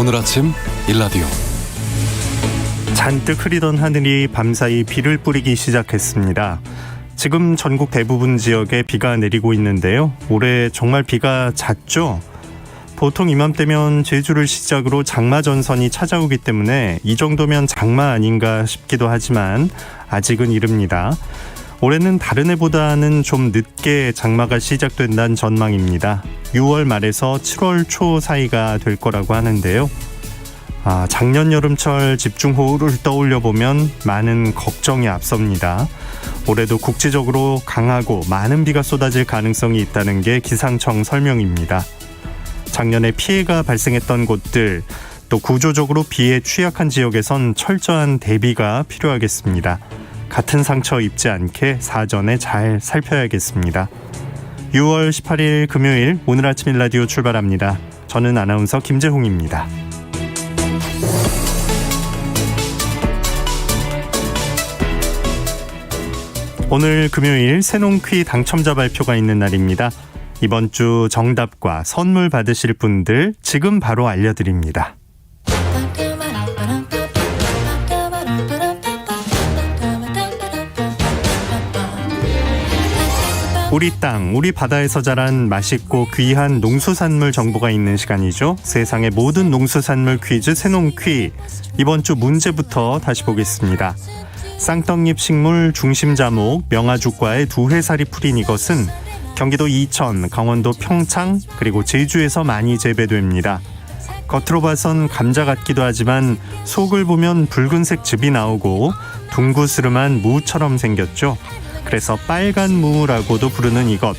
오늘 아침 일라디오. 잔뜩 흐리던 하늘이 밤사이 비를 뿌리기 시작했습니다. 지금 전국 대부분 지역에 비가 내리고 있는데요. 올해 정말 비가 잦죠? 보통 이맘때면 제주를 시작으로 장마 전선이 찾아오기 때문에 이 정도면 장마 아닌가 싶기도 하지만 아직은 이릅니다. 올해는 다른 해보다는 좀 늦게 장마가 시작된다는 전망입니다. 6월 말에서 7월 초 사이가 될 거라고 하는데요. 작년 여름철 집중호우를 떠올려보면 많은 걱정이 앞섭니다. 올해도 국지적으로 강하고 많은 비가 쏟아질 가능성이 있다는 게 기상청 설명입니다. 작년에 피해가 발생했던 곳들, 또 구조적으로 비에 취약한 지역에선 철저한 대비가 필요하겠습니다. 같은 상처 입지 않게 사전에 잘 살펴야겠습니다. 6월 18일 금요일 오늘 아침 일라디오 출발합니다. 저는 아나운서 김재홍입니다. 오늘 금요일 새농퀴 당첨자 발표가 있는 날입니다. 이번 주 정답과 선물 받으실 분들 지금 바로 알려드립니다. 우리 땅, 우리 바다에서 자란 맛있고 귀한 농수산물 정보가 있는 시간이죠. 세상의 모든 농수산물 퀴즈 새농퀴. 이번 주 문제부터 다시 보겠습니다. 쌍떡잎 식물 중심자목 명아죽과의 두 해살이 풀인 이것은 경기도 이천, 강원도 평창, 그리고 제주에서 많이 재배됩니다. 겉으로 봐선 감자 같기도 하지만 속을 보면 붉은색 즙이 나오고 둥구스름한 무처럼 생겼죠. 그래서 빨간 무라고도 부르는 이것.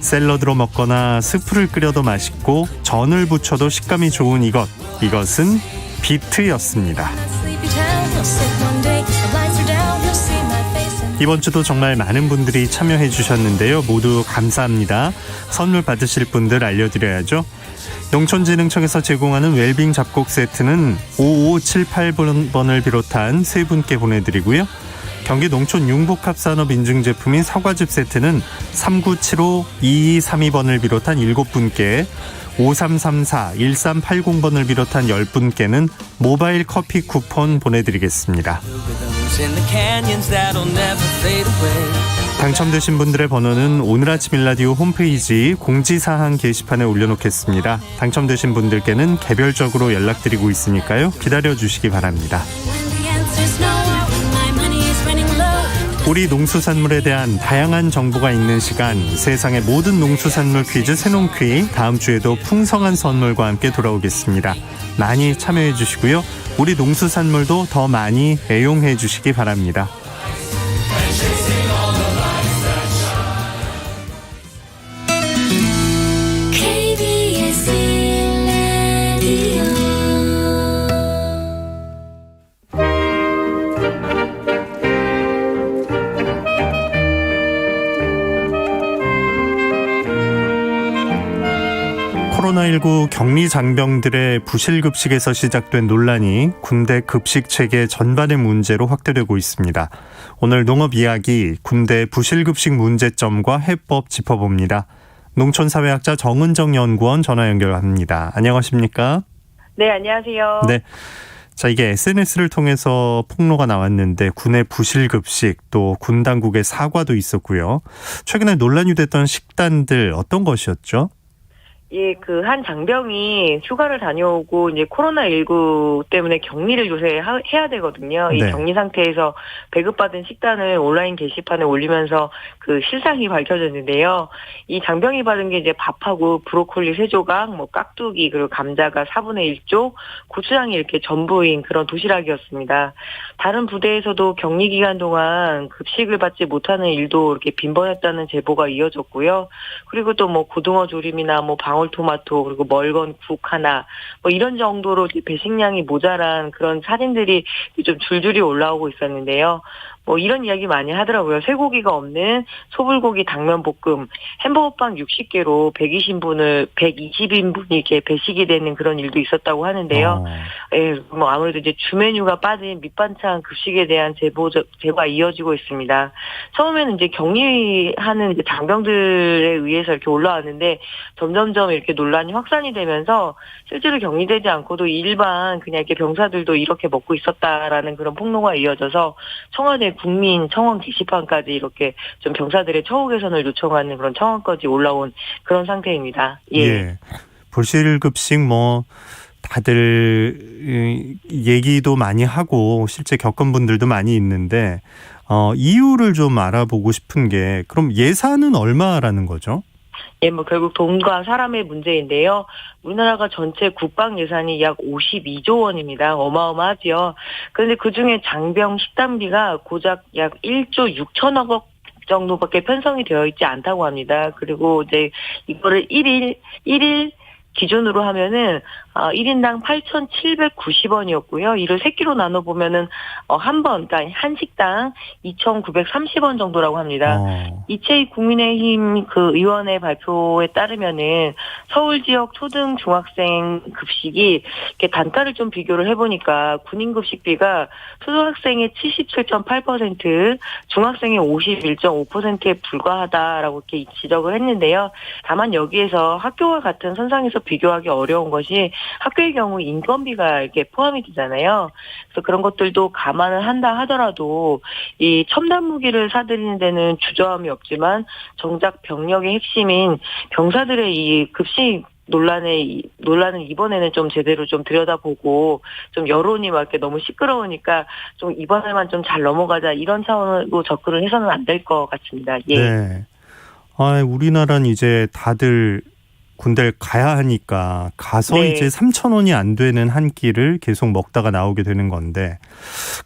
샐러드로 먹거나 스프를 끓여도 맛있고 전을 부쳐도 식감이 좋은 이것. 이것은 비트였습니다. 이번 주도 정말 많은 분들이 참여해 주셨는데요. 모두 감사합니다. 선물 받으실 분들 알려드려야죠. 농촌진흥청에서 제공하는 웰빙 잡곡 세트는 5578번을 비롯한 세 분께 보내드리고요. 경기 농촌 융복합산업인증제품인 사과즙 세트는 3975-2232번을 비롯한 7분께, 5334-1380번을 비롯한 10분께는 모바일 커피 쿠폰 보내드리겠습니다. 당첨되신 분들의 번호는 오늘 아침 일라디오 홈페이지 공지사항 게시판에 올려놓겠습니다. 당첨되신 분들께는 개별적으로 연락드리고 있으니까요. 기다려주시기 바랍니다. 우리 농수산물에 대한 다양한 정보가 있는 시간, 세상의 모든 농수산물 퀴즈 새농퀴, 다음 주에도 풍성한 선물과 함께 돌아오겠습니다. 많이 참여해 주시고요. 우리 농수산물도 더 많이 애용해 주시기 바랍니다. 코로나19 격리 장병들의 부실급식에서 시작된 논란이 군대 급식 체계 전반의 문제로 확대되고 있습니다. 오늘 농업 이야기, 군대 부실급식 문제점과 해법 짚어봅니다. 농촌사회학자 정은정 연구원 전화 연결합니다. 안녕하십니까? 네, 안녕하세요. 네. 자, 이게 SNS를 통해서 폭로가 나왔는데 군의 부실급식, 또 군 당국의 사과도 있었고요. 최근에 논란이 됐던 식단들 어떤 것이었죠? 예, 한 장병이 휴가를 다녀오고 이제 코로나19 때문에 격리를 요새 해야 되거든요. 이 네. 격리 상태에서 배급받은 식단을 온라인 게시판에 올리면서 그 실상이 밝혀졌는데요. 이 장병이 받은 게 이제 밥하고 브로콜리 3조각, 깍두기, 그리고 감자가 4분의 1조, 고추장이 이렇게 전부인 그런 도시락이었습니다. 다른 부대에서도 격리 기간 동안 급식을 받지 못하는 일도 이렇게 빈번했다는 제보가 이어졌고요. 그리고 또 고등어 조림이나 방울토마토, 그리고 멀건 국 하나, 이런 정도로 배식량이 모자란 그런 사진들이 좀 줄줄이 올라오고 있었는데요. 뭐 이런 이야기 많이 하더라고요. 쇠고기가 없는 소불고기 당면볶음, 햄버거빵 60개로 120인분이 이렇게 배식이 되는 그런 일도 있었다고 하는데요. 예, 뭐 아무래도 이제 주 메뉴가 빠진 밑반찬 급식에 대한 제보가 이어지고 있습니다. 처음에는 이제 격리하는 이제 장병들에 의해서 이렇게 올라왔는데 점점점 이렇게 논란이 확산이 되면서 실제로 격리되지 않고도 일반 그냥 이렇게 병사들도 이렇게 먹고 있었다라는 그런 폭로가 이어져서 청와대 국민 청원 게시판까지 이렇게 좀 병사들의 처우 개선을 요청하는 그런 청원까지 올라온 그런 상태입니다. 예. 불실급식 뭐 다들 얘기도 많이 하고 실제 겪은 분들도 많이 있는데 이유를 좀 알아보고 싶은 게 그럼 예산은 얼마라는 거죠? 예, 뭐 결국 돈과 사람의 문제인데요. 우리나라가 전체 국방 예산이 약 52조 원입니다. 어마어마하지요. 그런데 그중에 장병 식단비가 고작 약 1조 6천억 원 정도밖에 편성이 되어 있지 않다고 합니다. 그리고 이제 이거를 1일 기준으로 하면은 1인당 8,790원이었고요. 이를 3끼로 나눠보면은 그러니까 한 식당 2,930원 정도라고 합니다. 이채희 국민의힘 그 의원의 발표에 따르면은 서울 지역 초등 중학생 급식이 이렇게 단가를 좀 비교를 해보니까 군인 급식비가 초등학생의 77.8%, 중학생의 51.5%에 불과하다라고 이렇게 지적을 했는데요. 다만 여기에서 학교와 같은 선상에서 비교하기 어려운 것이 학교의 경우 인건비가 이렇게 포함이 되잖아요. 그래서 그런 것들도 감안을 한다 하더라도 이 첨단 무기를 사들이는 데는 주저함이 없지만 정작 병력의 핵심인 병사들의 이 급식 논란은 이번에는 좀 제대로 좀 들여다보고 좀 여론이 막 이렇게 너무 시끄러우니까 좀 이번에만 좀 잘 넘어가자 이런 차원으로 접근을 해서는 안 될 것 같습니다. 예. 네. 우리나라는 이제 다들 군대를 가야 하니까 가서 네. 이제 3,000원이 안 되는 한 끼를 계속 먹다가 나오게 되는 건데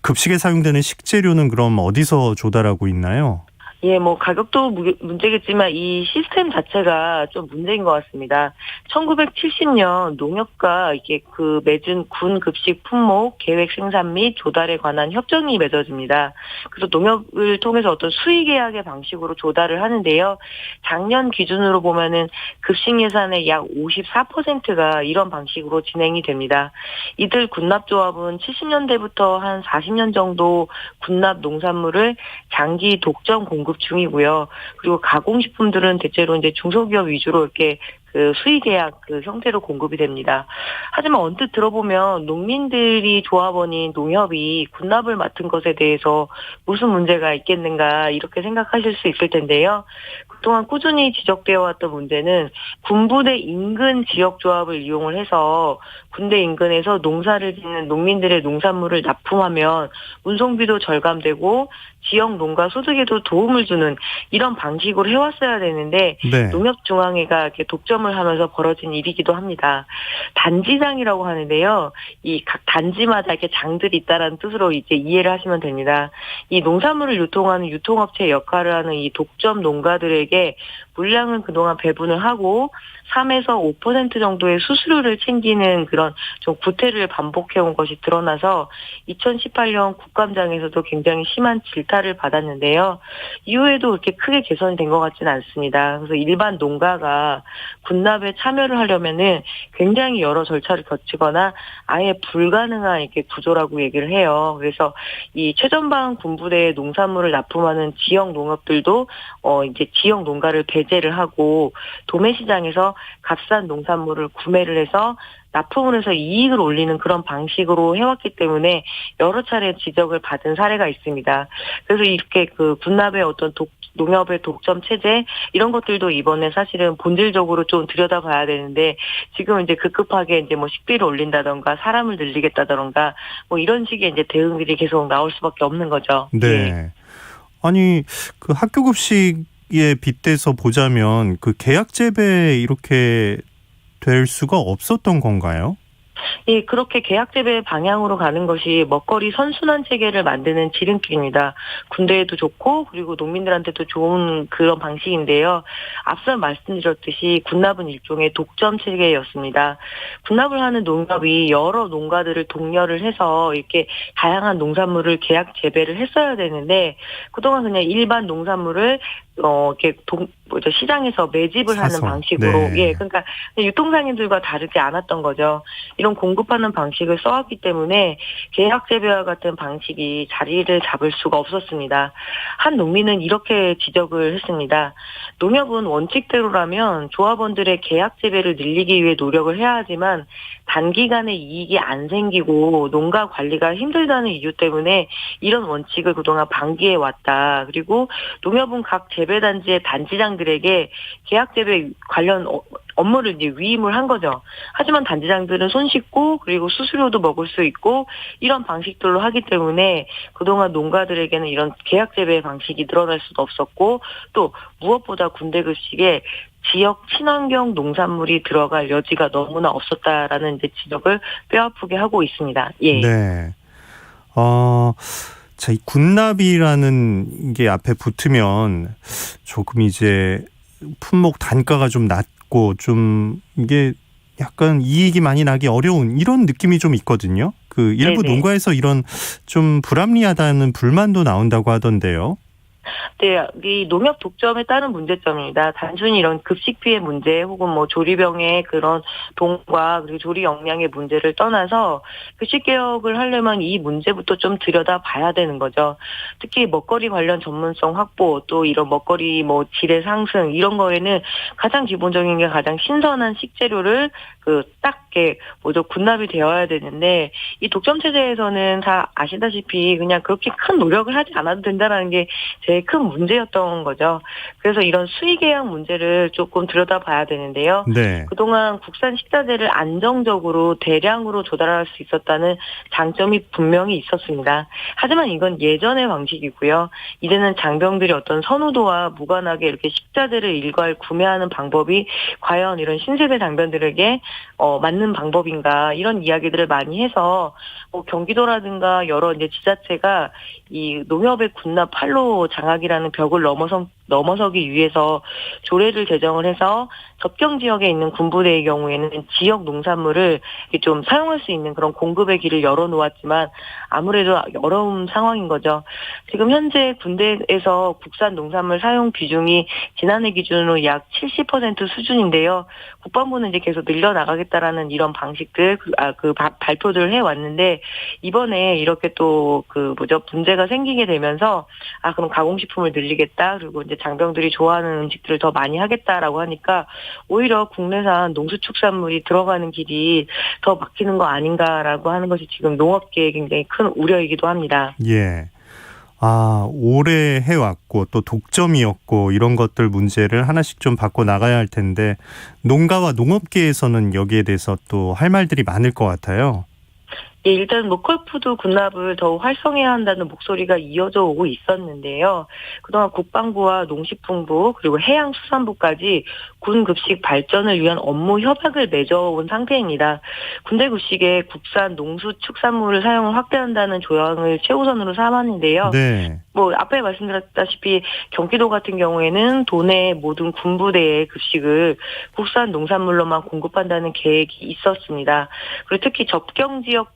급식에 사용되는 식재료는 그럼 어디서 조달하고 있나요? 예, 뭐 가격도 문제겠지만 이 시스템 자체가 좀 문제인 것 같습니다. 1970년 농협과 이게 그 맺은 군 급식 품목 계획 생산 및 조달에 관한 협정이 맺어집니다. 그래서 농협을 통해서 어떤 수의 계약의 방식으로 조달을 하는데요. 작년 기준으로 보면은 급식 예산의 약 54%가 이런 방식으로 진행이 됩니다. 이들 군납조합은 70년대부터 한 40년 정도 군납 농산물을 장기 독점 공급 중이고요. 그리고 가공식품들은 대체로 이제 중소기업 위주로 이렇게 그 수의 계약 그 형태로 공급이 됩니다. 하지만 언뜻 들어보면 농민들이 조합원인 농협이 군납을 맡은 것에 대해서 무슨 문제가 있겠는가 이렇게 생각하실 수 있을 텐데요. 그동안 꾸준히 지적되어 왔던 문제는 군부대 인근 지역조합을 이용을 해서 군대 인근에서 농사를 짓는 농민들의 농산물을 납품하면 운송비도 절감되고 지역 농가 소득에도 도움을 주는 이런 방식으로 해왔어야 되는데 네. 농협중앙회가 이렇게 독점을 하면서 벌어진 일이기도 합니다. 단지장이라고 하는데요. 이 각 단지마다 이렇게 장들이 있다라는 뜻으로 이제 이해를 하시면 됩니다. 이 농산물을 유통하는 유통업체 역할을 하는 이 독점 농가들에게 물량은 그동안 배분을 하고 3에서 5% 정도의 수수료를 챙기는 그런 좀 구태를 반복해온 것이 드러나서 2018년 국감장에서도 굉장히 심한 질타를 받았는데요. 이후에도 그렇게 크게 개선이 된 것 같지는 않습니다. 그래서 일반 농가가 군납에 참여를 하려면은 굉장히 여러 절차를 거치거나 아예 불가능한 이렇게 구조라고 얘기를 해요. 그래서 이 최전방 군부대의 농산물을 납품하는 지역 농업들도 이제 지역 농가를 배제를 하고 도매시장에서 값싼 농산물을 구매를 해서 납품을 해서 이익을 올리는 그런 방식으로 해왔기 때문에 여러 차례 지적을 받은 사례가 있습니다. 그래서 이렇게 그 군납의 어떤 농협의 독점 체제 이런 것들도 이번에 사실은 본질적으로 좀 들여다봐야 되는데 지금 이제 급급하게 이제 뭐 식비를 올린다던가 사람을 늘리겠다던가 뭐 이런 식의 이제 대응들이 계속 나올 수밖에 없는 거죠. 네. 예. 아니 그 학교 급식에 빗대서 보자면 그 계약 재배 이렇게 될 수가 없었던 건가요? 예, 그렇게 계약 재배 방향으로 가는 것이 먹거리 선순환 체계를 만드는 지름길입니다. 군대에도 좋고 그리고 농민들한테도 좋은 그런 방식인데요. 앞서 말씀드렸듯이 군납은 일종의 독점 체계였습니다. 군납을 하는 농협이 여러 농가들을 독려를 해서 이렇게 다양한 농산물을 계약 재배를 했어야 되는데 그동안 그냥 일반 농산물을 이렇게 시장에서 매집을 사서. 하는 방식으로, 네. 예, 그러니까 유통상인들과 다르지 않았던 거죠. 이런 공급하는 방식을 써왔기 때문에 계약 재배와 같은 방식이 자리를 잡을 수가 없었습니다. 한 농민은 이렇게 지적을 했습니다. 농협은 원칙대로라면 조합원들의 계약 재배를 늘리기 위해 노력을 해야 하지만 단기간에 이익이 안 생기고 농가 관리가 힘들다는 이유 때문에 이런 원칙을 그동안 방기해 왔다. 그리고 농협은 각 재배단지의 단지장들에게 계약 재배 관련 업무를 이제 위임을 한 거죠. 하지만 단지장들은 손 씻고 그리고 수수료도 먹을 수 있고 이런 방식들로 하기 때문에 그동안 농가들에게는 이런 계약 재배 방식이 늘어날 수도 없었고 또 무엇보다 군대급식에 지역 친환경 농산물이 들어갈 여지가 너무나 없었다라는 이제 지적을 뼈아프게 하고 있습니다. 예. 네. 자, 이 군납이라는 게 앞에 붙으면 조금 이제 품목 단가가 좀 낮고 좀 이게 약간 이익이 많이 나기 어려운 이런 느낌이 좀 있거든요. 그 일부 네네. 농가에서 이런 좀 불합리하다는 불만도 나온다고 하던데요. 네, 이 농협 독점에 따른 문제점입니다. 단순히 이런 급식 피해 문제 혹은 뭐 조리병의 그런 동과 그리고 조리 역량의 문제를 떠나서 급식 개혁을 하려면 이 문제부터 좀 들여다 봐야 되는 거죠. 특히 먹거리 관련 전문성 확보 또 이런 먹거리 뭐 질의 상승 이런 거에는 가장 기본적인 게 가장 신선한 식재료를 딱 이렇게 군납이 되어야 되는데 이 독점 체제에서는 다 아시다시피 그냥 그렇게 큰 노력을 하지 않아도 된다라는 게 제일 큰 문제였던 거죠. 그래서 이런 수의 계약 문제를 조금 들여다봐야 되는데요. 네. 그동안 국산 식자재를 안정적으로 대량으로 조달할 수 있었다는 장점이 분명히 있었습니다. 하지만 이건 예전의 방식이고요. 이제는 장병들이 어떤 선호도와 무관하게 이렇게 식자재를 일괄 구매하는 방법이 과연 이런 신세대 장병들에게 맞는 방법인가 이런 이야기들을 많이 해서 경기도라든가 여러 이제 지자체가 이 농협의 군납 판로 장악이라는 벽을 넘어서기 위해서 조례를 제정을 해서 접경 지역에 있는 군부대의 경우에는 지역 농산물을 좀 사용할 수 있는 그런 공급의 길을 열어놓았지만 아무래도 어려운 상황인 거죠. 지금 현재 군대에서 국산 농산물 사용 비중이 지난해 기준으로 약 70% 수준인데요. 국방부는 이제 계속 늘려나가겠다라는 이런 방식들, 발표들을 해왔는데 이번에 이렇게 또 문제가 생기게 되면서 그럼 가공식품을 늘리겠다. 그리고 이제 장병들이 좋아하는 음식들을 더 많이 하겠다라고 하니까 오히려 국내산 농수축산물이 들어가는 길이 더 막히는 거 아닌가라고 하는 것이 지금 농업계의 굉장히 큰 우려이기도 합니다. 예. 오래 해왔고 또 독점이었고 이런 것들 문제를 하나씩 좀 바꿔 나가야 할 텐데 농가와 농업계에서는 여기에 대해서 또 할 말들이 많을 것 같아요. 예, 일단 로컬푸드 군납을 더욱 활성화해야 한다는 목소리가 이어져 오고 있었는데요. 그동안 국방부와 농식품부 그리고 해양수산부까지 군 급식 발전을 위한 업무 협약을 맺어온 상태입니다. 군대 급식에 국산 농수축산물을 사용을 확대한다는 조항을 최우선으로 삼았는데요. 네. 앞에 말씀드렸다시피 경기도 같은 경우에는 도내 모든 군부대의 급식을 국산 농산물로만 공급한다는 계획이 있었습니다. 그리고 특히 접경지역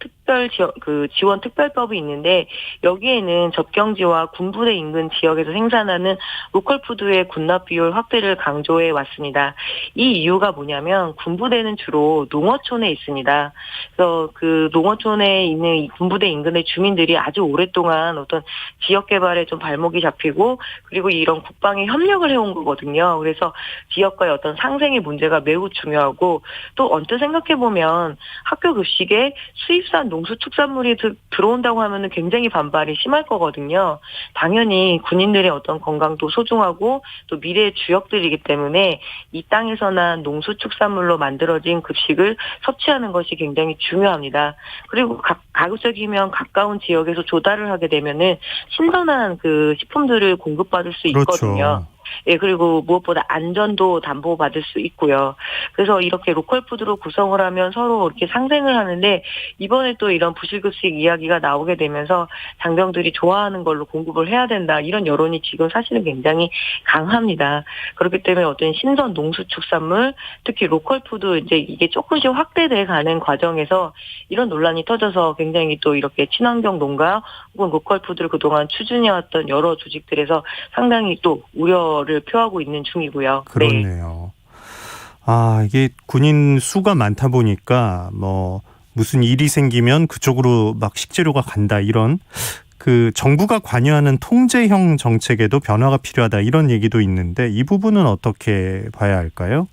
지원 특별법이 있는데 여기에는 접경지와 군부대 인근 지역에서 생산하는 로컬푸드의 군납 비율 확대를 강조해 왔습니다. 이 이유가 뭐냐면 군부대는 주로 농어촌에 있습니다. 그래서 그 농어촌에 있는 이 군부대 인근의 주민들이 아주 오랫동안 어떤 지역 개발에 좀 발목이 잡히고 그리고 이런 국방에 협력을 해온 거거든요. 그래서 지역과의 어떤 상생의 문제가 매우 중요하고 또 언뜻 생각해 보면 학교 급식에 수입산 농수축산물이 들어온다고 하면은 굉장히 반발이 심할 거거든요. 당연히 군인들의 어떤 건강도 소중하고 또 미래의 주역들이기 때문에 이 땅에서 난 농수축산물로 만들어진 급식을 섭취하는 것이 굉장히 중요합니다. 그리고 가급적이면 가까운 지역에서 조달을 하게 되면은 신선한 그 식품들을 공급받을 수 있거든요. 그렇죠. 예, 그리고 무엇보다 안전도 담보받을 수 있고요. 그래서 이렇게 로컬푸드로 구성을 하면 서로 이렇게 상생을 하는데 이번에 또 이런 부실급식 이야기가 나오게 되면서 장병들이 좋아하는 걸로 공급을 해야 된다. 이런 여론이 지금 사실은 굉장히 강합니다. 그렇기 때문에 어떤 신선 농수축산물, 특히 로컬푸드 이제 이게 조금씩 확대돼 가는 과정에서 이런 논란이 터져서 굉장히 또 이렇게 친환경 농가 혹은 로컬푸드를 그동안 추진해왔던 여러 조직들에서 상당히 또 우려를 표하고 있는 중이고요. 그렇네요. 아, 이게 군인 수가 많다 보니까 뭐 무슨 일이 생기면 그쪽으로 막 식재료가 간다 이런 그 정부가 관여하는 통제형 정책에도 변화가 필요하다 이런 얘기도 있는데 이 부분은 어떻게 봐야 할까요?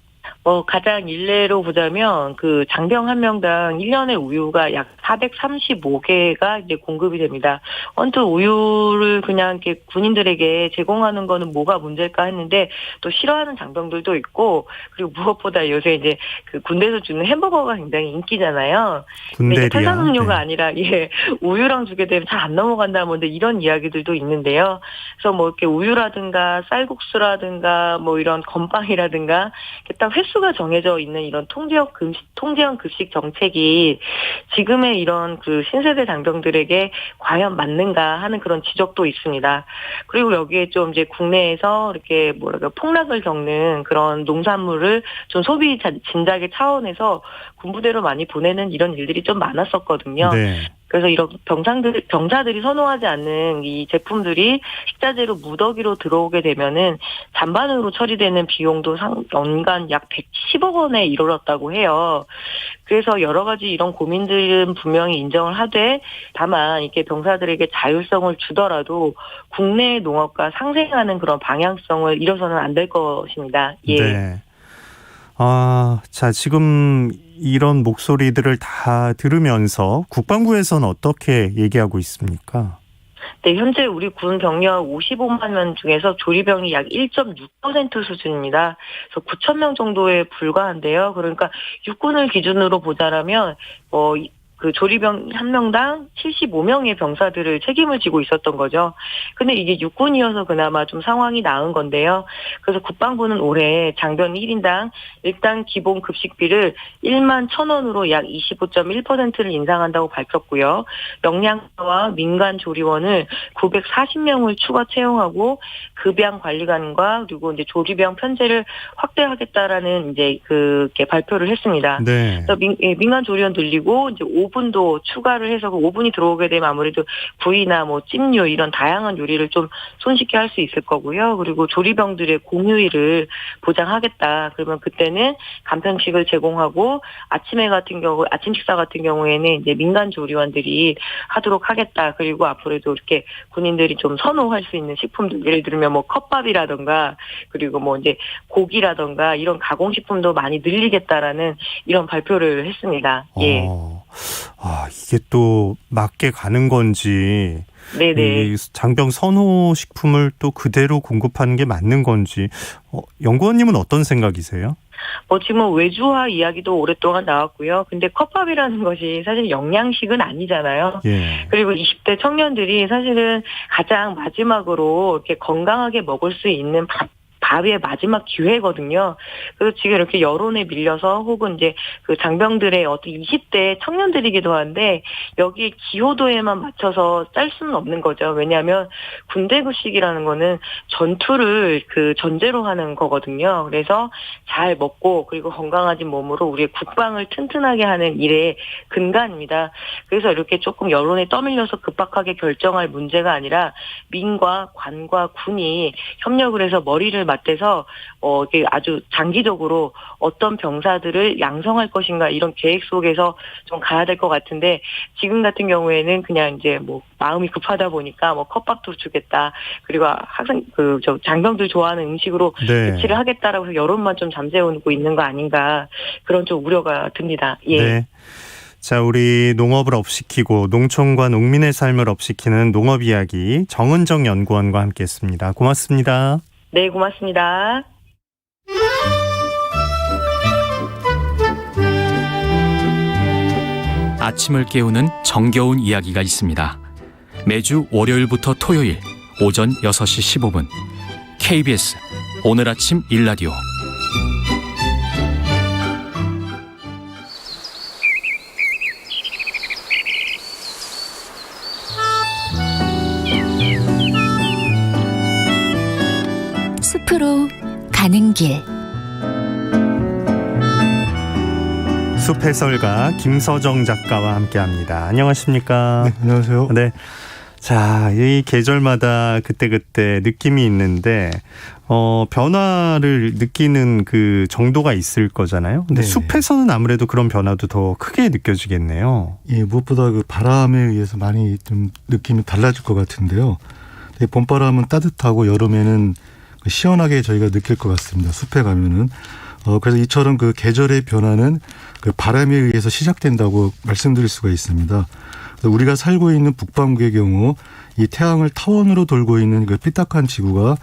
가장 일례로 보자면 그 장병 한 명당 1년에 우유가 약 435개가 이제 공급이 됩니다. 언뜻 우유를 그냥 이렇게 군인들에게 제공하는 거는 뭐가 문제일까 했는데 또 싫어하는 장병들도 있고 그리고 무엇보다 요새 이제 그 군대에서 주는 햄버거가 굉장히 인기잖아요. 근데 탄산음료가 아니라 우유랑 주게 되면 잘 안 넘어간다 뭐 이런 이야기들도 있는데요. 그래서 뭐 이렇게 우유라든가 쌀국수라든가 뭐 이런 건빵이라든가 딱 횟수가 정해져 있는 이런 통제형 급식 정책이 지금의 이런 그 신세대 장병들에게 과연 맞는가 하는 그런 지적도 있습니다. 그리고 여기에 좀 이제 국내에서 이렇게 폭락을 겪는 그런 농산물을 좀 소비 진작의 차원에서 군부대로 많이 보내는 이런 일들이 좀 많았었거든요. 네. 그래서 이런 병사들이 선호하지 않는 이 제품들이 식자재로 무더기로 들어오게 되면은 잔반으로 처리되는 비용도 연간 약 110억 원에 이르렀다고 해요. 그래서 여러 가지 이런 고민들은 분명히 인정을 하되 다만 이렇게 병사들에게 자율성을 주더라도 국내 농업과 상생하는 그런 방향성을 잃어서는 안 될 것입니다. 예. 네. 자, 지금 이런 목소리들을 다 들으면서 국방부에서는 어떻게 얘기하고 있습니까? 네, 현재 우리 군 병력 55만 명 중에서 조리병이 약 1.6% 수준입니다. 그래서 9천 명 정도에 불과한데요. 그러니까 육군을 기준으로 보자라면 그 조리병 한 명당 75명의 병사들을 책임을 지고 있었던 거죠. 근데 이게 육군이어서 그나마 좀 상황이 나은 건데요. 그래서 국방부는 올해 장병 1인당 일단 기본 급식비를 1만 1,000원으로 약 25.1%를 인상한다고 밝혔고요. 역량과와 민간 조리원을 940명을 추가 채용하고 급양 관리관과 그리고 이제 조리병 편제를 확대하겠다라는 이제 그렇게 발표를 했습니다. 네. 그래서 민간 조리원 늘리고 이제 5분도 추가를 해서 그 5분이 들어오게 되면 아무래도 구이나 뭐 찜류 이런 다양한 요리를 좀 손쉽게 할 수 있을 거고요. 그리고 조리병들의 공휴일을 보장하겠다. 그러면 그때는 간편식을 제공하고 아침 식사 같은 경우에는 이제 민간 조리원들이 하도록 하겠다. 그리고 앞으로도 이렇게 군인들이 좀 선호할 수 있는 식품들 예를 들면 뭐 컵밥이라던가 그리고 뭐 이제 고기라던가 이런 가공식품도 많이 늘리겠다라는 이런 발표를 했습니다. 예. 이게 또 맞게 가는 건지, 네네. 장병 선호 식품을 또 그대로 공급하는 게 맞는 건지, 연구원님은 어떤 생각이세요? 지금 외주화 이야기도 오랫동안 나왔고요. 근데 컵밥이라는 것이 사실 영양식은 아니잖아요. 예. 그리고 20대 청년들이 사실은 가장 마지막으로 이렇게 건강하게 먹을 수 있는 밥의 마지막 기회거든요. 그래서 지금 이렇게 여론에 밀려서 혹은 이제 그 장병들의 어떤 20대 청년들이기도 한데 여기 기호도에만 맞춰서 짤 수는 없는 거죠. 왜냐하면 군대 급식이라는 거는 전투를 그 전제로 하는 거거든요. 그래서 잘 먹고 그리고 건강해진 몸으로 우리의 국방을 튼튼하게 하는 일의 근간입니다. 그래서 이렇게 조금 여론에 떠밀려서 급박하게 결정할 문제가 아니라 민과 관과 군이 협력을 해서 머리를 맞대서 이게 아주 장기적으로 어떤 병사들을 양성할 것인가 이런 계획 속에서 좀 가야 될 것 같은데 지금 같은 경우에는 그냥 이제 뭐 마음이 급하다 보니까 뭐 컵밥도 주겠다 그리고 항상 장병들 좋아하는 음식으로 배치를 하겠다라고 해서 여론만 좀 잠재우고 있는 거 아닌가 그런 좀 우려가 듭니다. 예. 네. 자, 우리 농업을 업시키고 농촌과 농민의 삶을 업시키는 농업 이야기 정은정 연구원과 함께했습니다. 고맙습니다. 네, 고맙습니다. 아침을 깨우는 정겨운 이야기가 있습니다. 매주 월요일부터 토요일 오전 6시 15분 KBS 오늘 아침 일라디오. 숲으로 가는 길. 숲 해설가 김서정 작가와 함께합니다. 안녕하십니까? 네, 안녕하세요. 네. 자, 이 계절마다 그때그때 느낌이 있는데 변화를 느끼는 그 정도가 있을 거잖아요. 근데 네네. 숲에서는 아무래도 그런 변화도 더 크게 느껴지겠네요. 예, 무엇보다 그 바람에 의해서 많이 좀 느낌이 달라질 것 같은데요. 봄바람은 따뜻하고 여름에는 시원하게 저희가 느낄 것 같습니다. 숲에 가면은. 그래서 이처럼 그 계절의 변화는 그 바람에 의해서 시작된다고 말씀드릴 수가 있습니다. 그래서 우리가 살고 있는 북반구의 경우 이 태양을 타원으로 돌고 있는 그 삐딱한 지구가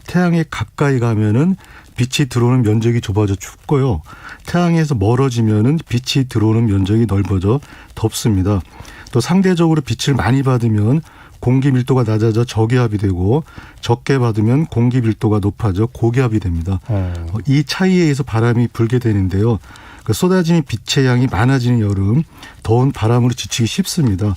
태양에 가까이 가면은 빛이 들어오는 면적이 좁아져 춥고요. 태양에서 멀어지면은 빛이 들어오는 면적이 넓어져 덥습니다. 또 상대적으로 빛을 많이 받으면 공기 밀도가 낮아져 저기압이 되고 적게 받으면 공기 밀도가 높아져 고기압이 됩니다. 이 차이에 의해서 바람이 불게 되는데요. 그 쏟아지는 빛의 양이 많아지는 여름, 더운 바람으로 지치기 쉽습니다.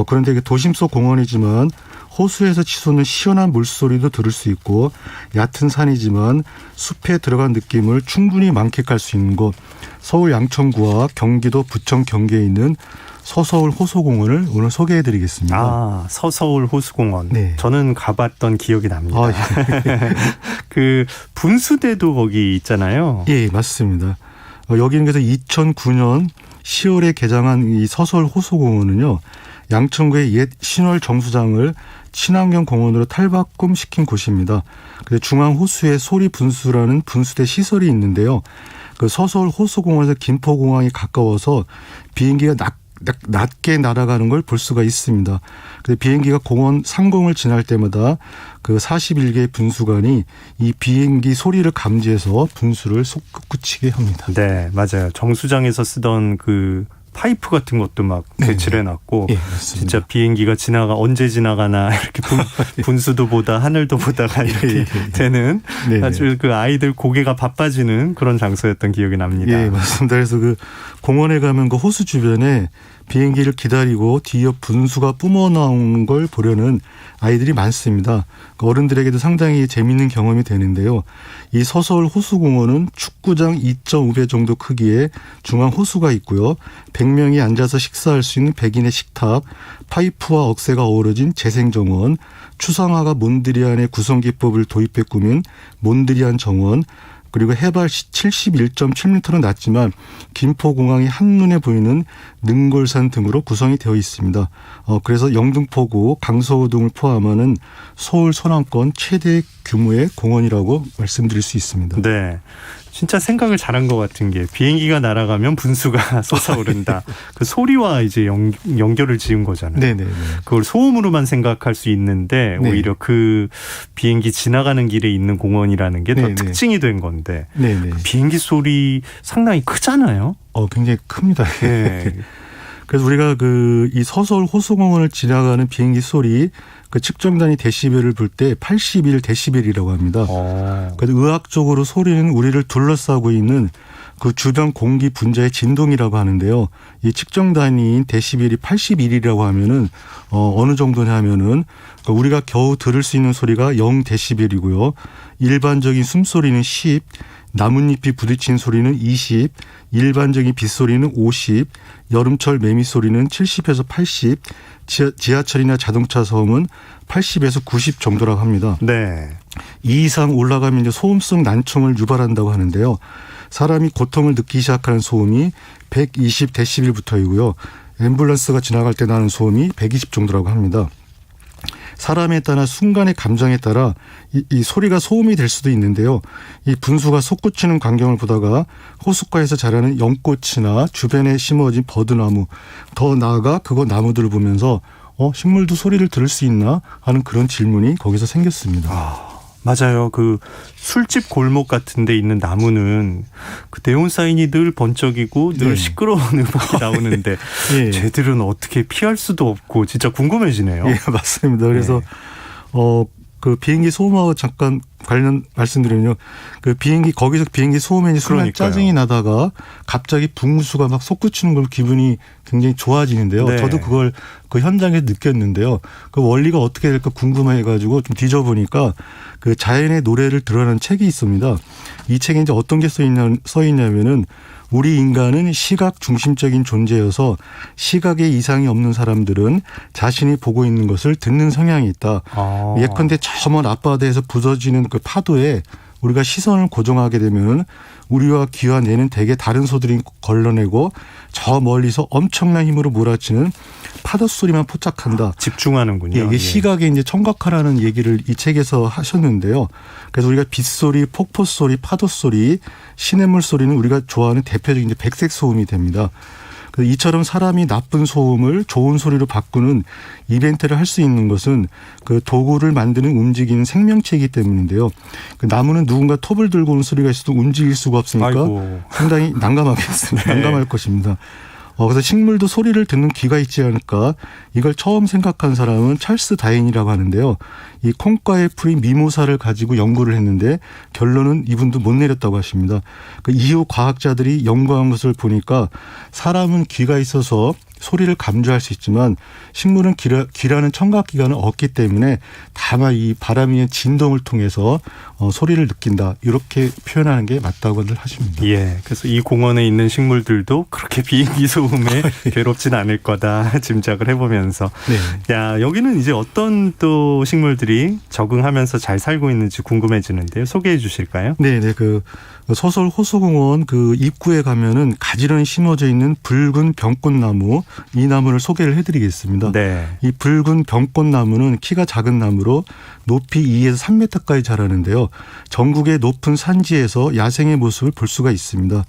그런데 도심 속 공원이지만 호수에서 치솟는 시원한 물소리도 들을 수 있고 얕은 산이지만 숲에 들어간 느낌을 충분히 만끽할 수 있는 곳, 서울 양천구와 경기도 부천 경계에 있는 서서울 호수공원을 오늘 소개해드리겠습니다. 아, 서서울 호수공원. 네. 저는 가봤던 기억이 납니다. 아, 예. 그 분수대도 거기 있잖아요. 예, 맞습니다. 여기는 그래서 2009년 10월에 개장한 이 서서울 호수공원은요, 양천구의 옛 신월 정수장을 친환경 공원으로 탈바꿈시킨 곳입니다. 그래서 중앙 호수에 소리 분수라는 분수대 시설이 있는데요. 그 서서울 호수공원에서 김포공항이 가까워서 비행기가 낮게 날아가는 걸 볼 수가 있습니다. 그래서 비행기가 공원 상공을 지날 때마다 그 41개의 분수관이 이 비행기 소리를 감지해서 분수를 솟구치게 합니다. 네, 맞아요. 정수장에서 쓰던 그 파이프 같은 것도 막 배치를 해놨고, 예, 맞습니다. 진짜 비행기가 언제 지나가나 이렇게 분수도 보다 하늘도 보다가 이렇게 되는 네네. 아주 그 아이들 고개가 바빠지는 그런 장소였던 기억이 납니다. 예, 맞습니다. 그래서 그 공원에 가면 그 호수 주변에 비행기를 기다리고 뒤에 분수가 뿜어 나오는 걸 보려는 아이들이 많습니다. 어른들에게도 상당히 재미있는 경험이 되는데요. 이 서서울 호수공원은 축구장 2.5배 정도 크기의 중앙 호수가 있고요. 100명이 앉아서 식사할 수 있는 백인의 식탁, 파이프와 억새가 어우러진 재생정원, 추상화가 몬드리안의 구성기법을 도입해 꾸민 몬드리안 정원, 그리고 해발 71.7m는 낮지만 김포공항이 한눈에 보이는 능골산 등으로 구성이 되어 있습니다. 그래서 영등포구, 강서구 등을 포함하는 서울 서남권 최대 규모의 공원이라고 말씀드릴 수 있습니다. 네. 진짜 생각을 잘한 것 같은 게 비행기가 날아가면 분수가 솟아오른다. 그 소리와 이제 연결을 지은 거잖아요. 네네. 그걸 소음으로만 생각할 수 있는데 네. 오히려 그 비행기 지나가는 길에 있는 공원이라는 게 더 네네. 특징이 된 건데 네네. 그 비행기 소리 상당히 크잖아요. 굉장히 큽니다. 네. 그래서 우리가 이 서서울 호수공원을 지나가는 비행기 소리 그 측정단위 데시벨을 볼 때 81데시벨이라고 합니다. 그래서 의학적으로 소리는 우리를 둘러싸고 있는 그 주변 공기 분자의 진동이라고 하는데요. 이 측정 단위인 데시벨이 81이라고 하면은 어느 정도냐 하면은 우리가 겨우 들을 수 있는 소리가 0데시벨이고요. 일반적인 숨소리는 10, 나뭇잎이 부딪힌 소리는 20, 일반적인 빗소리는 50, 여름철 매미 소리는 70에서 80, 지하철이나 자동차 소음은 80에서 90 정도라고 합니다. 네. 이 이상 올라가면 이제 소음성 난청을 유발한다고 하는데요. 사람이 고통을 느끼기 시작하는 소음이 120데시벨부터이고요. 앰뷸런스가 지나갈 때 나는 소음이 120 정도라고 합니다. 사람에 따라 순간의 감정에 따라 이 소리가 소음이 될 수도 있는데요. 이 분수가 솟구치는 광경을 보다가 호숫가에서 자라는 연꽃이나 주변에 심어진 버드나무, 더 나아가 그거 나무들을 보면서 식물도 소리를 들을 수 있나 하는 그런 질문이 거기서 생겼습니다. 맞아요. 그 술집 골목 같은 데 있는 나무는 그 네온 사인이 늘 번쩍이고 늘 네. 시끄러운 음악이 나오는데 예. 쟤들은 어떻게 피할 수도 없고 진짜 궁금해지네요. 예, 맞습니다. 그래서 그 비행기 소음하고 잠깐 관련 말씀드리면요. 그 거기서 비행기 소음에 순간 짜증이 나다가 갑자기 붕수가 막 솟구치는 걸 기분이 굉장히 좋아지는데요. 네. 저도 그걸 그 현장에서 느꼈는데요. 그 원리가 어떻게 될까 궁금해가지고 좀 뒤져보니까 그 자연의 노래를 드러낸 책이 있습니다. 이 책에 이제 어떤 게 써 있냐면은 우리 인간은 시각 중심적인 존재여서 시각에 이상이 없는 사람들은 자신이 보고 있는 것을 듣는 성향이 있다. 예컨대 저 먼 앞바다에서 부서지는 그 파도에 우리가 시선을 고정하게 되면 우리와 귀와 뇌는 대개 다른 소들이 걸러내고 저 멀리서 엄청난 힘으로 몰아치는 파도 소리만 포착한다. 집중하는군요. 이게 시각에 이제 청각화라는 얘기를 이 책에서 하셨는데요. 그래서 우리가 빗소리, 폭포소리, 파도소리, 시냇물 소리는 우리가 좋아하는 대표적인 이제 백색 소음이 됩니다. 이처럼 사람이 나쁜 소음을 좋은 소리로 바꾸는 이벤트를 할 수 있는 것은 그 도구를 만드는 움직이는 생명체이기 때문인데요. 그 나무는 누군가 톱을 들고 오는 소리가 있어도 움직일 수가 없으니까 아이고. 상당히 난감하겠습니다. 네. 난감할 것입니다. 그래서 식물도 소리를 듣는 귀가 있지 않을까 이걸 처음 생각한 사람은 찰스 다윈이라고 하는데요. 이 콩과의 풀인 미모사를 가지고 연구를 했는데 결론은 이분도 못 내렸다고 하십니다. 그 이후 과학자들이 연구한 것을 보니까 사람은 귀가 있어서 소리를 감지할 수 있지만 식물은 귀라는 청각기관은 없기 때문에 다만 이 바람의 진동을 통해서 소리를 느낀다. 이렇게 표현하는 게 맞다고들 하십니다. 예. 그래서 이 공원에 있는 식물들도 그렇게 비행기 소음에 괴롭진 않을 거다 짐작을 해보면서. 네. 야, 여기는 이제 어떤 또 식물들이 적응하면서 잘 살고 있는지 궁금해지는데요. 소개해 주실까요? 네, 그 소설 호수공원 그 입구에 가면은 가지런히 심어져 있는 붉은 병꽃나무 이 나무를 소개를 해드리겠습니다. 네. 이 붉은 병꽃나무는 키가 작은 나무로 높이 2에서 3m까지 자라는데요. 전국의 높은 산지에서 야생의 모습을 볼 수가 있습니다.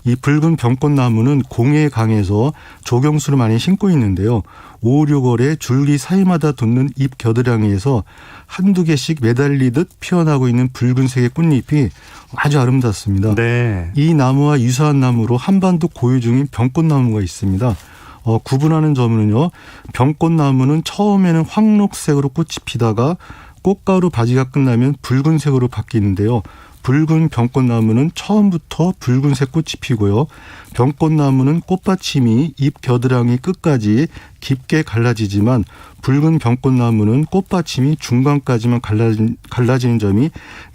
이 붉은 병꽃나무는 공해 강에서 조경수를 많이 심고 있는데요. 5, 6월에 줄기 사이마다 돋는 잎 겨드랑이에서 한두 개씩 매달리듯 피어나고 있는 붉은색의 꽃잎이 아주 아름답습니다. 네. 이 나무와 유사한 나무로 한반도 고유 중인 병꽃나무가 있습니다. 구분하는 점은요. 병꽃나무는 처음에는 황록색으로 꽃이 피다가 꽃가루 바지가 끝나면 붉은색으로 바뀌는데요. 붉은 병꽃나무는 처음부터 붉은색 꽃이 피고요. 병꽃나무는 꽃받침이 잎 겨드랑이 끝까지 깊게 갈라지지만 붉은 병꽃나무는 꽃받침이 중간까지만 갈라지는 점이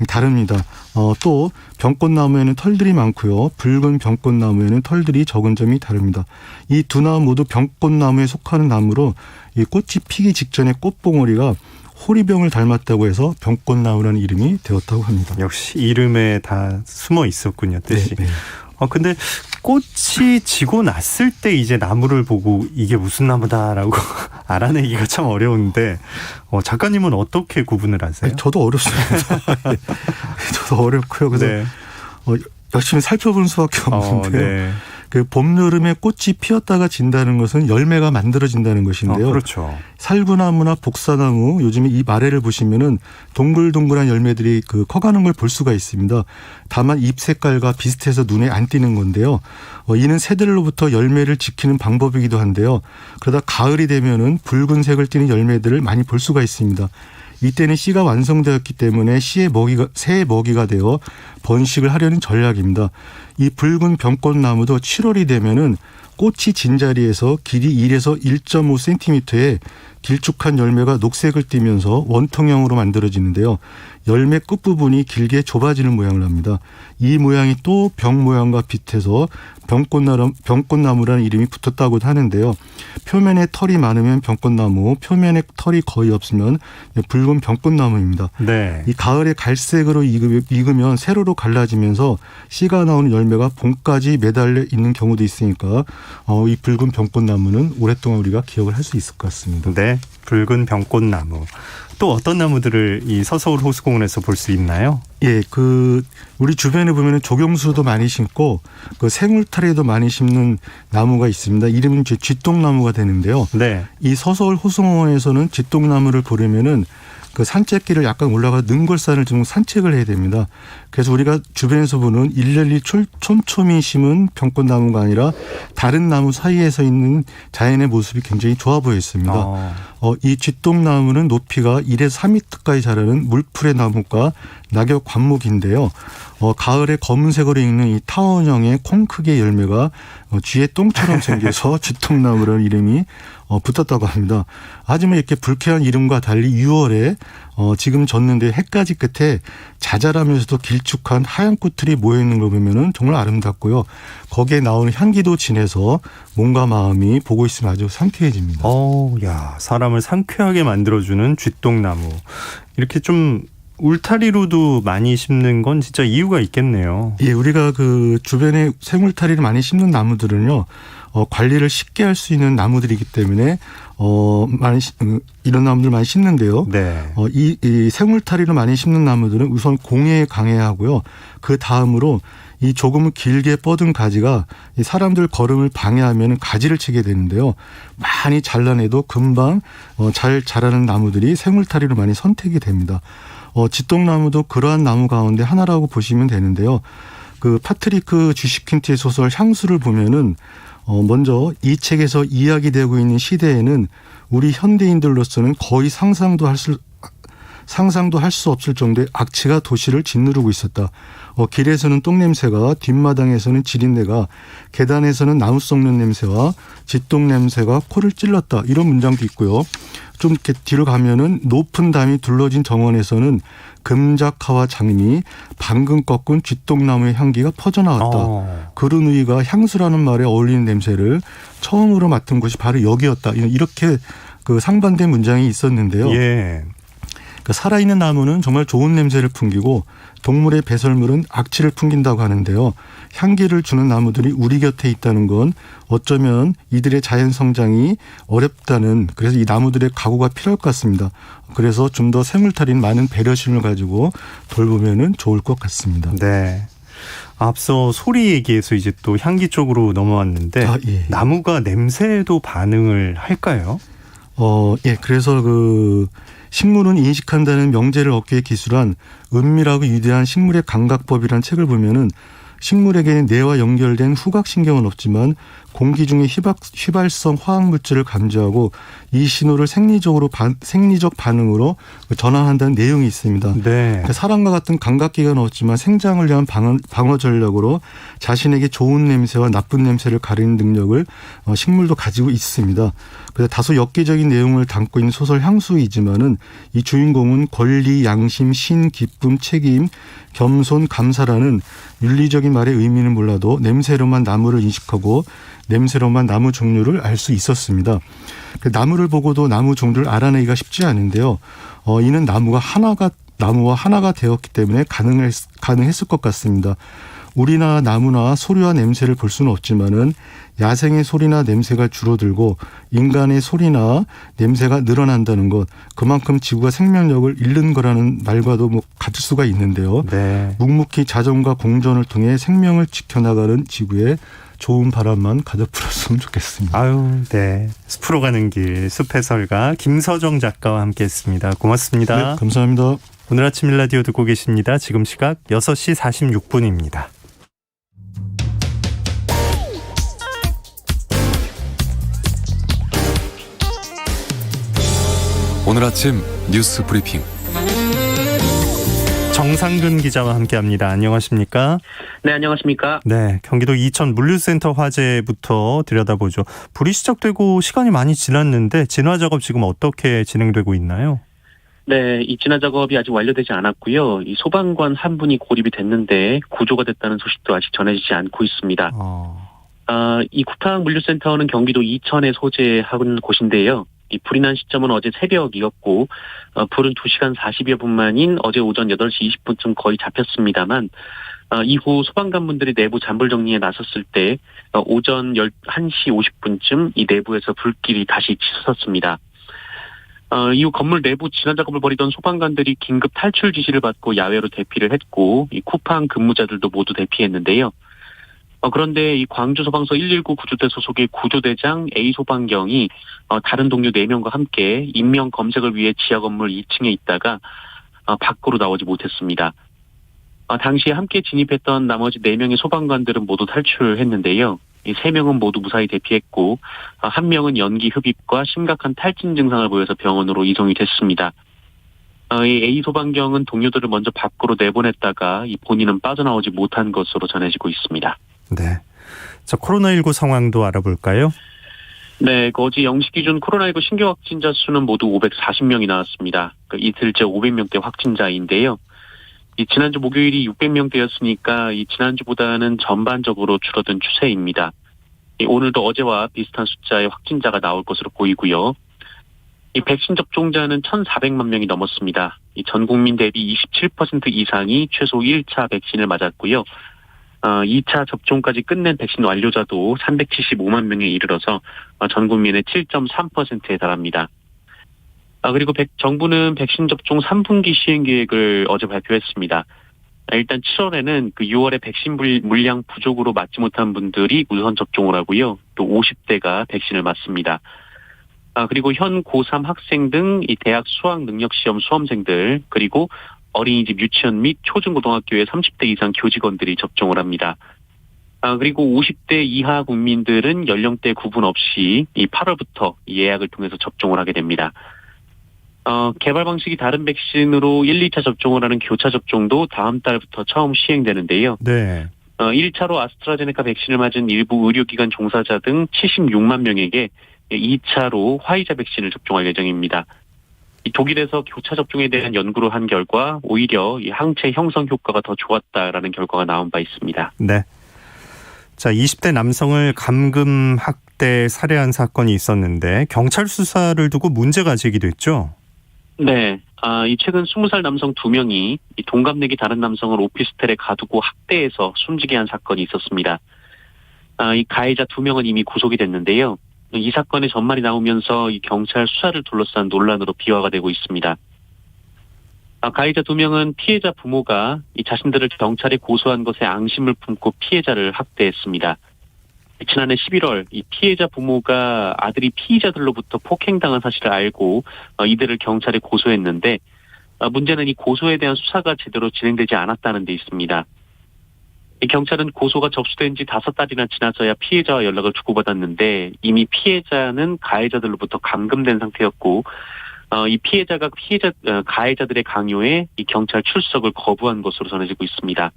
다릅니다. 또 병꽃나무에는 털들이 많고요. 붉은 병꽃나무에는 털들이 적은 점이 다릅니다. 이 두 나무 모두 병꽃나무에 속하는 나무로 이 꽃이 피기 직전에 꽃봉오리가 호리병을 닮았다고 해서 병꽃나무라는 이름이 되었다고 합니다. 역시 이름에 다 숨어 있었군요, 뜻이. 네. 근데 꽃이 지고 났을 때 이제 나무를 보고 이게 무슨 나무다라고 알아내기가 참 어려운데 작가님은 어떻게 구분을 하세요? 저도 어렵습니다. 저도 어렵고요. 그래서 네. 열심히 살펴보는 수밖에 없는데요. 네. 그 봄, 여름에 꽃이 피었다가 진다는 것은 열매가 만들어진다는 것인데요. 그렇죠. 살구나무나 복사나무 요즘에 이 아래를 보시면은 동글동글한 열매들이 커가는 걸 볼 수가 있습니다. 다만 잎 색깔과 비슷해서 눈에 안 띄는 건데요. 이는 새들로부터 열매를 지키는 방법이기도 한데요. 그러다 가을이 되면은 붉은색을 띠는 열매들을 많이 볼 수가 있습니다. 이때는 씨가 완성되었기 때문에 새의 먹이가 되어 번식을 하려는 전략입니다. 이 붉은 병꽃나무도 7월이 되면은 꽃이 진 자리에서 길이 1에서 1.5cm의 길쭉한 열매가 녹색을 띠면서 원통형으로 만들어지는데요. 열매 끝부분이 길게 좁아지는 모양을 합니다. 이 모양이 또 병 모양과 비슷해서 병꽃나무라는 이름이 붙었다고도 하는데요. 표면에 털이 많으면 병꽃나무, 표면에 털이 거의 없으면 붉은 병꽃나무입니다. 네. 이 가을에 갈색으로 익으면 세로로 갈라지면서 씨가 나오는 열매가 봄까지 매달려 있는 경우도 있으니까 이 붉은 병꽃나무는 오랫동안 우리가 기억을 할 수 있을 것 같습니다. 네. 붉은 병꽃나무. 또 어떤 나무들을 이 서서울 호수공원에서 볼 수 있나요? 예, 우리 주변에 보면은 조경수도 많이 심고 생울타리에도 많이 심는 나무가 있습니다. 이름은 쥐똥나무가 되는데요. 네. 이 서서울 호수공원에서는 쥐똥나무를 보려면은 그 산책길을 약간 올라가 능골산을 좀 산책을 해야 됩니다. 그래서 우리가 주변에서 보는 일일이 촘촘히 심은 병꽃나무가 아니라 다른 나무 사이에서 있는 자연의 모습이 굉장히 좋아 보였습니다. 이 쥐똥나무는 높이가 1에서 3m까지 자라는 물풀의 나무과 낙엽 관목인데요. 가을에 검은색으로 익는 이 타원형의 콩 크기의 열매가 쥐의 똥처럼 생겨서 쥐똥나무라는 이름이 붙었다고 합니다. 하지만 이렇게 불쾌한 이름과 달리 6월에 지금 졌는데 해까지 끝에 자잘하면서도 길쭉한 하얀 꽃들이 모여있는 걸 보면은 정말 아름답고요. 거기에 나오는 향기도 진해서 몸과 마음이 보고 있으면 아주 상쾌해집니다. 야, 사람을 상쾌하게 만들어주는 쥐똥나무. 이렇게 좀 울타리로도 많이 심는 건 진짜 이유가 있겠네요. 예, 우리가 그 주변에 생울타리를 많이 심는 나무들은요, 관리를 쉽게 할 수 있는 나무들이기 때문에 이런 나무들 많이 심는데요. 네. 이 생울타리를 많이 심는 나무들은 우선 공해에 강해하고요. 그 다음으로 이 조금 길게 뻗은 가지가 이 사람들 걸음을 방해하면 가지를 치게 되는데요. 많이 잘라내도 금방 잘 자라는 나무들이 생울타리로 많이 선택이 됩니다. 쥐똥나무도 그러한 나무 가운데 하나라고 보시면 되는데요. 그 파트리크 주시킨트의 소설 향수를 보면은 먼저 이 책에서 이야기되고 있는 시대에는 우리 현대인들로서는 거의 상상도 할 수 없을 정도의 악취가 도시를 짓누르고 있었다. 길에서는 똥냄새가, 뒷마당에서는 지린내가, 계단에서는 나무 썩는 냄새와 쥐똥 냄새가 코를 찔렀다. 이런 문장도 있고요. 좀 이렇게 뒤로 가면은 높은 담이 둘러진 정원에서는 금작화와 장미, 방금 꺾은 쥐똥나무의 향기가 퍼져나왔다. 그런 우이가 향수라는 말에 어울리는 냄새를 처음으로 맡은 곳이 바로 여기였다. 이렇게 그 상반된 문장이 있었는데요. 예. 그러니까 살아있는 나무는 정말 좋은 냄새를 풍기고 동물의 배설물은 악취를 풍긴다고 하는데요. 향기를 주는 나무들이 우리 곁에 있다는 건 어쩌면 이들의 자연 성장이 어렵다는, 그래서 이 나무들의 각오가 필요할 것 같습니다. 그래서 좀 더 생울타리는 많은 배려심을 가지고 돌보면은 좋을 것 같습니다. 네. 앞서 소리 얘기해서 이제 또 향기 쪽으로 넘어왔는데 예. 나무가 냄새에도 반응을 할까요? 예. 그래서 그 식물은 인식한다는 명제를 얻기에 기술한 은밀하고 위대한 식물의 감각법이라는 책을 보면은 식물에게는 뇌와 연결된 후각신경은 없지만 공기 중에 휘발성 화학물질을 감지하고 이 신호를 생리적 반응으로 전환한다는 내용이 있습니다. 네. 사람과 같은 감각기관은 없지만 생장을 위한 방어 전략으로 자신에게 좋은 냄새와 나쁜 냄새를 가리는 능력을 식물도 가지고 있습니다. 그래서 다소 엽기적인 내용을 담고 있는 소설 향수이지만은 이 주인공은 권리, 양심, 신, 기쁨, 책임, 겸손, 감사라는 윤리적인 말의 의미는 몰라도 냄새로만 나무를 인식하고 냄새로만 나무 종류를 알 수 있었습니다. 나무를 보고도 나무 종류를 알아내기가 쉽지 않은데요. 이는 나무와 하나가 되었기 때문에 가능했을 것 같습니다. 우리나 나무나 소리와 냄새를 볼 수는 없지만은 야생의 소리나 냄새가 줄어들고 인간의 소리나 냄새가 늘어난다는 것, 그만큼 지구가 생명력을 잃는 거라는 말과도 같을 수가 있는데요. 네. 묵묵히 자정과 공존을 통해 생명을 지켜나가는 지구에 좋은 바람만 가득 불었으면 좋겠습니다. 아유, 네. 숲으로 가는 길, 숲해설가 김서정 작가와 함께했습니다. 고맙습니다. 네, 감사합니다. 오늘 아침 일라디오 듣고 계십니다. 지금 시각 6시 46분입니다. 오늘 아침 뉴스 브리핑. 정상근 기자와 함께합니다. 안녕하십니까? 네, 안녕하십니까? 네, 경기도 이천 물류센터 화재부터 들여다보죠. 불이 시작되고 시간이 많이 지났는데 진화 작업 지금 어떻게 진행되고 있나요? 네, 이 진화 작업이 아직 완료되지 않았고요. 이 소방관 한 분이 고립이 됐는데 구조가 됐다는 소식도 아직 전해지지 않고 있습니다. 이 쿠팡 물류센터는 경기도 이천에 소재한 곳인데요. 이 불이 난 시점은 어제 새벽이었고 불은 2시간 40여 분 만인 어제 오전 8시 20분쯤 거의 잡혔습니다만 이후 소방관분들이 내부 잔불 정리에 나섰을 때 오전 1시 50분쯤 이 내부에서 불길이 다시 치솟았습니다. 이후 건물 내부 진화 작업을 벌이던 소방관들이 긴급 탈출 지시를 받고 야외로 대피를 했고 이 쿠팡 근무자들도 모두 대피했는데요. 그런데 이 광주 소방서 119 구조대 소속의 구조대장 A 소방경이 다른 동료 4명과 함께 인명 검색을 위해 지하 건물 2층에 있다가 밖으로 나오지 못했습니다. 당시에 함께 진입했던 나머지 4명의 소방관들은 모두 탈출했는데요. 이 3명은 모두 무사히 대피했고 1명은 연기 흡입과 심각한 탈진 증상을 보여서 병원으로 이송이 됐습니다. 이 A 소방경은 동료들을 먼저 밖으로 내보냈다가 이 본인은 빠져나오지 못한 것으로 전해지고 있습니다. 네. 자, 코로나19 상황도 알아볼까요? 네, 어제 0시 기준 코로나19 신규 확진자 수는 모두 540명이 나왔습니다. 이틀째 500명대 확진자인데요. 이 지난주 목요일이 600명대였으니까 이 지난주보다는 전반적으로 줄어든 추세입니다. 오늘도 어제와 비슷한 숫자의 확진자가 나올 것으로 보이고요. 이 백신 접종자는 1,400만 명이 넘었습니다. 이 전 국민 대비 27% 이상이 최소 1차 백신을 맞았고요. 2차 접종까지 끝낸 백신 완료자도 375만 명에 이르러서 전 국민의 7.3%에 달합니다. 그리고 정부는 백신 접종 3분기 시행 계획을 어제 발표했습니다. 일단 7월에는 그 6월에 백신 물량 부족으로 맞지 못한 분들이 우선 접종을 하고요. 또 50대가 백신을 맞습니다. 그리고 현 고3 학생 등 이 대학 수학 능력 시험 수험생들 그리고 어린이집 유치원 및 초중고등학교의 30대 이상 교직원들이 접종을 합니다. 그리고 50대 이하 국민들은 연령대 구분 없이 이 8월부터 예약을 통해서 접종을 하게 됩니다. 개발 방식이 다른 백신으로 1, 2차 접종을 하는 교차 접종도 다음 달부터 처음 시행되는데요. 네. 1차로 아스트라제네카 백신을 맞은 일부 의료기관 종사자 등 76만 명에게 2차로 화이자 백신을 접종할 예정입니다. 독일에서 교차 접종에 대한 연구를 한 결과 오히려 이 항체 형성 효과가 더 좋았다라는 결과가 나온 바 있습니다. 네. 자, 20대 남성을 감금 학대 살해한 사건이 있었는데 경찰 수사를 두고 문제가 제기됐죠? 네. 이 최근 20살 남성 2명이 이 동갑내기 다른 남성을 오피스텔에 가두고 학대해서 숨지게 한 사건이 있었습니다. 이 가해자 2명은 이미 구속이 됐는데요. 이 사건의 전말이 나오면서 이 경찰 수사를 둘러싼 논란으로 비화가 되고 있습니다. 가해자 2명은 피해자 부모가 이 자신들을 경찰에 고소한 것에 앙심을 품고 피해자를 학대했습니다. 지난해 11월 이 피해자 부모가 아들이 피의자들로부터 폭행당한 사실을 알고 이들을 경찰에 고소했는데 문제는 이 고소에 대한 수사가 제대로 진행되지 않았다는 데 있습니다. 이 경찰은 고소가 접수된 지 5달이나 지나서야 피해자와 연락을 주고받았는데 이미 피해자는 가해자들로부터 감금된 상태였고 이 피해자가 가해자들의 강요에 이 경찰 출석을 거부한 것으로 전해지고 있습니다.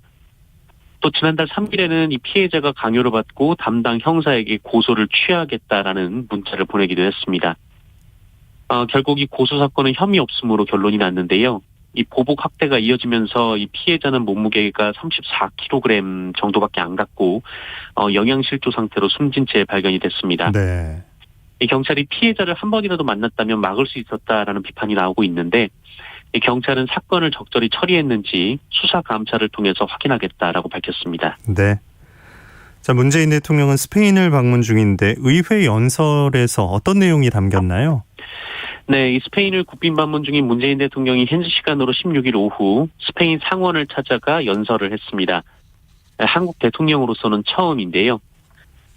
또 지난달 3일에는 이 피해자가 강요를 받고 담당 형사에게 고소를 취하겠다라는 문자를 보내기도 했습니다. 결국 이 고소 사건은 혐의 없음으로 결론이 났는데요. 이 보복 학대가 이어지면서 이 피해자는 몸무게가 34kg 정도밖에 안 갔고 영양실조 상태로 숨진 채 발견이 됐습니다. 네. 이 경찰이 피해자를 한 번이라도 만났다면 막을 수 있었다라는 비판이 나오고 있는데 이 경찰은 사건을 적절히 처리했는지 수사 감찰을 통해서 확인하겠다라고 밝혔습니다. 네. 자, 문재인 대통령은 스페인을 방문 중인데 의회 연설에서 어떤 내용이 담겼나요? 네, 이 스페인을 국빈 방문 중인 문재인 대통령이 현지 시간으로 16일 오후 스페인 상원을 찾아가 연설을 했습니다. 한국 대통령으로서는 처음인데요.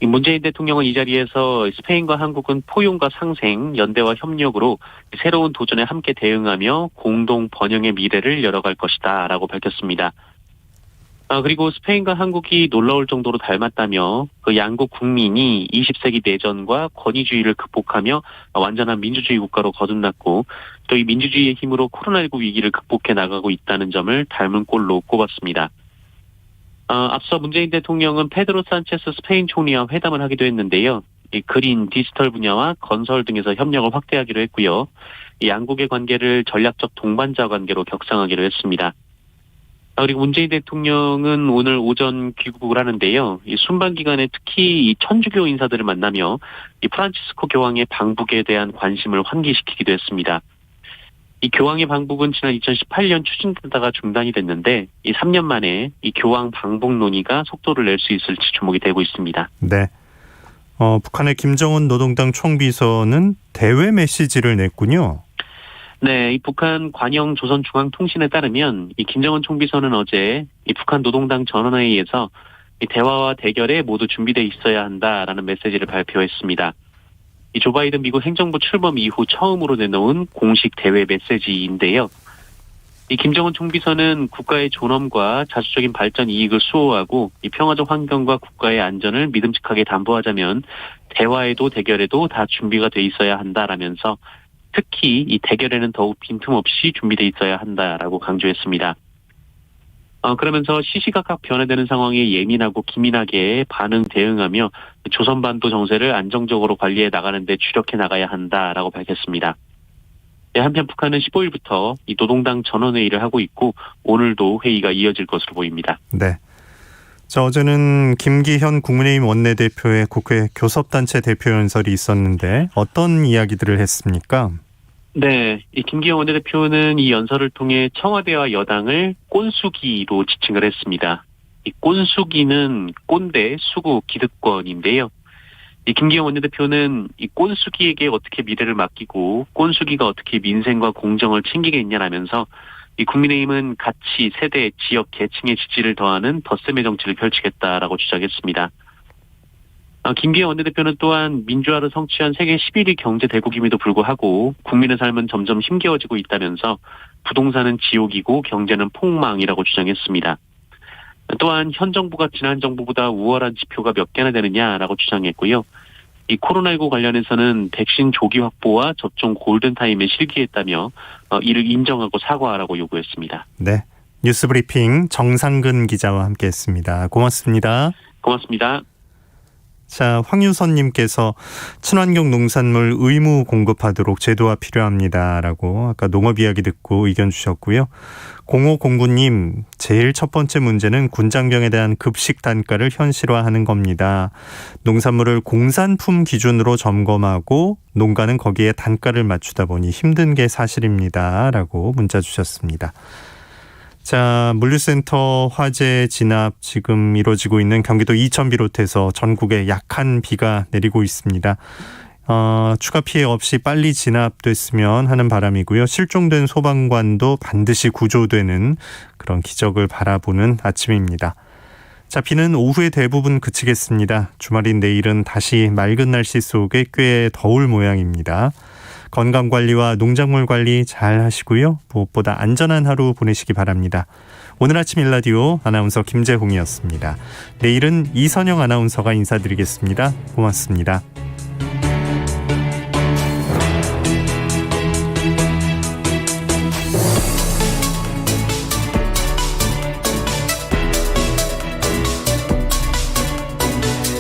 문재인 대통령은 이 자리에서 스페인과 한국은 포용과 상생, 연대와 협력으로 새로운 도전에 함께 대응하며 공동 번영의 미래를 열어갈 것이다 라고 밝혔습니다. 그리고 스페인과 한국이 놀라울 정도로 닮았다며 그 양국 국민이 20세기 내전과 권위주의를 극복하며 완전한 민주주의 국가로 거듭났고 또 이 민주주의의 힘으로 코로나19 위기를 극복해 나가고 있다는 점을 닮은 꼴로 꼽았습니다. 앞서 문재인 대통령은 페드로 산체스 스페인 총리와 회담을 하기도 했는데요. 이 그린, 디지털 분야와 건설 등에서 협력을 확대하기로 했고요. 이 양국의 관계를 전략적 동반자 관계로 격상하기로 했습니다. 그리고 문재인 대통령은 오늘 오전 귀국을 하는데요. 이 순방 기간에 특히 이 천주교 인사들을 만나며 이 프란치스코 교황의 방북에 대한 관심을 환기시키기도 했습니다. 이 교황의 방북은 지난 2018년 추진되다가 중단이 됐는데 이 3년 만에 이 교황 방북 논의가 속도를 낼 수 있을지 주목이 되고 있습니다. 네. 북한의 김정은 노동당 총비서는 대외 메시지를 냈군요. 네, 이 북한 관영 조선중앙통신에 따르면 이 김정은 총비서는 어제 이 북한 노동당 전원회의에서 이 대화와 대결에 모두 준비돼 있어야 한다라는 메시지를 발표했습니다. 이 조 바이든 미국 행정부 출범 이후 처음으로 내놓은 공식 대외 메시지인데요. 이 김정은 총비서는 국가의 존엄과 자주적인 발전 이익을 수호하고 이 평화적 환경과 국가의 안전을 믿음직하게 담보하자면 대화에도 대결에도 다 준비가 돼 있어야 한다라면서 특히 이 대결에는 더욱 빈틈없이 준비돼 있어야 한다라고 강조했습니다. 그러면서 시시각각 변화되는 상황에 예민하고 기민하게 대응하며 조선반도 정세를 안정적으로 관리해 나가는 데 주력해 나가야 한다라고 밝혔습니다. 한편 북한은 15일부터 이 노동당 전원회의를 하고 있고 오늘도 회의가 이어질 것으로 보입니다. 네. 자, 어제는 김기현 국민의힘 원내대표의 국회 교섭단체 대표 연설이 있었는데 어떤 이야기들을 했습니까? 네, 이 김기현 원내대표는 이 연설을 통해 청와대와 여당을 꼰수기로 지칭을 했습니다. 이 꼰수기는 꼰대, 수구, 기득권인데요. 이 김기현 원내대표는 이 꼰수기에게 어떻게 미래를 맡기고 꼰수기가 어떻게 민생과 공정을 챙기겠냐라면서 이 국민의힘은 가치, 세대, 지역, 계층의 지지를 더하는 덧셈의 정치를 펼치겠다라고 주장했습니다. 김기현 원내대표는 또한 민주화를 성취한 세계 11위 경제 대국임에도 불구하고 국민의 삶은 점점 힘겨워지고 있다면서 부동산은 지옥이고 경제는 폭망이라고 주장했습니다. 또한 현 정부가 지난 정부보다 우월한 지표가 몇 개나 되느냐라고 주장했고요. 이 코로나19 관련해서는 백신 조기 확보와 접종 골든타임에 실기했다며 이를 인정하고 사과하라고 요구했습니다. 네, 뉴스브리핑 정상근 기자와 함께했습니다. 고맙습니다. 고맙습니다. 자, 황유선님께서 친환경 농산물 의무 공급하도록 제도화 필요합니다라고 아까 농업 이야기 듣고 의견 주셨고요. 0509님, 제일 첫 번째 문제는 군장병에 대한 급식 단가를 현실화하는 겁니다. 농산물을 공산품 기준으로 점검하고 농가는 거기에 단가를 맞추다 보니 힘든 게 사실입니다라고 문자 주셨습니다. 자, 물류센터 화재 진압 지금 이루어지고 있는 경기도 이천 비롯해서 전국에 약한 비가 내리고 있습니다. 추가 피해 없이 빨리 진압됐으면 하는 바람이고요. 실종된 소방관도 반드시 구조되는 그런 기적을 바라보는 아침입니다. 자, 비는 오후에 대부분 그치겠습니다. 주말인 내일은 다시 맑은 날씨 속에 꽤 더울 모양입니다. 건강관리와 농작물 관리 잘 하시고요. 무엇보다 안전한 하루 보내시기 바랍니다. 오늘 아침 일라디오 아나운서 김재홍이었습니다. 내일은 이선영 아나운서가 인사드리겠습니다. 고맙습니다.